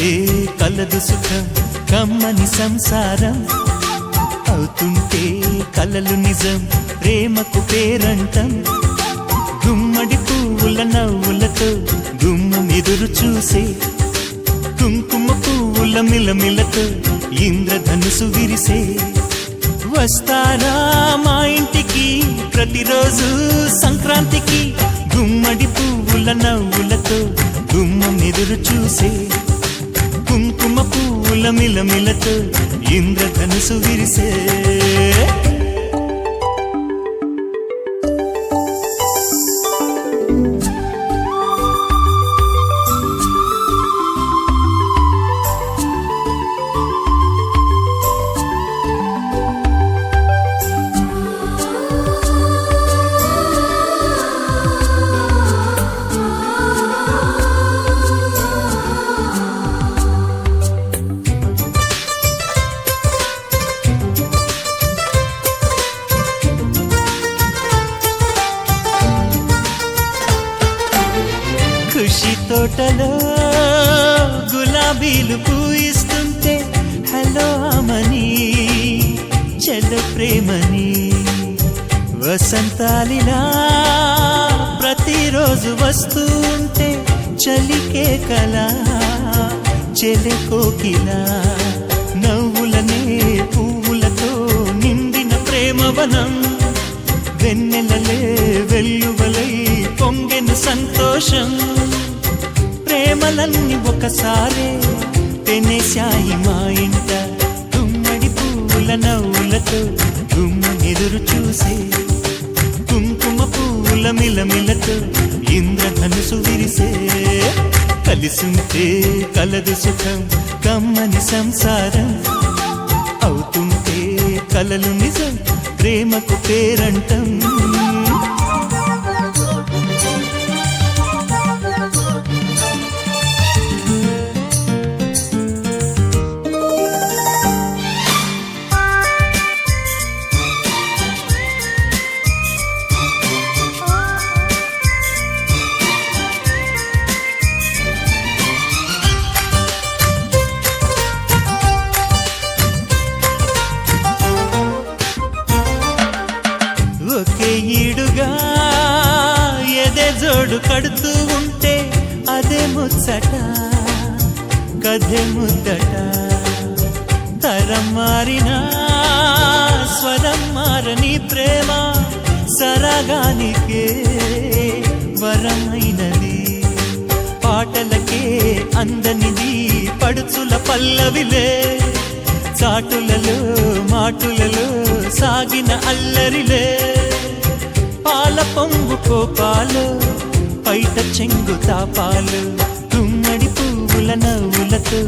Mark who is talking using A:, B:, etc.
A: కలిసుంటే కలదు సుఖం కమ్మని సంసారం అవుతుంటే కలలు నిజం ప్రేమకు పేరంటం గుమ్మడి పువ్వుల నవ్వులతో గుమ్మం ఎదురు చూసే కుంకుమ పువ్వుల మిలమిలతో ఇంద్రధనుసు విరిసే వస్తారా మా ఇంటికి ప్రతిరోజు సంక్రాంతికి గుమ్మడి పువ్వుల నవ్వులతో గుమ్మం ఎదురు చూసే కుంకుమ పువ్వుల మిలమిలతో ఇంద్రధనుసు విరిసే ఖుషి తోటలో గులాబీలు పూయిస్తుంటే హలో అమని చెల్ల ప్రేమని వసంతాలిలా ప్రతిరోజు వస్తూ ఉంటే చలికే కలా చెలె కోకిలా నవ్వులనే పువ్వులతో నిండిన ప్రేమవనం వెన్నెలలే వెల్లువలై పొంగెను సంతోషం ప్రేమలన్నీ ఒకసారే తెనేశాయి మా ఇంట గుమ్మడి పువ్వుల నవ్వులతో గుమ్మ ఎదురు చూసే కుంకుమ పువ్వుల మిలమిలతో ఇంద్రధనుసు విరిసే కలిసుంటే కలదు సుఖం కమ్మని సంసారం అవుతుంటే కలలు నిజం ప్రేమకు పేరంటం ఒకే ఈడుగా ఎదే జోడు కడుతూ ఉంటే అదే ముచ్చట కథే ముద్దట తరం మారినా స్వరం మారని ప్రేమ సరగానికే వరమైనది పాటలకే అందనిది పడుచుల పల్లవిలే చాటులలో మాటులలో సాగిన అల్లరిలే పాల పొంగు కోపాలు పైట చెంగు తాపాలు గుమ్మడి పువ్వుల నవ్వులతో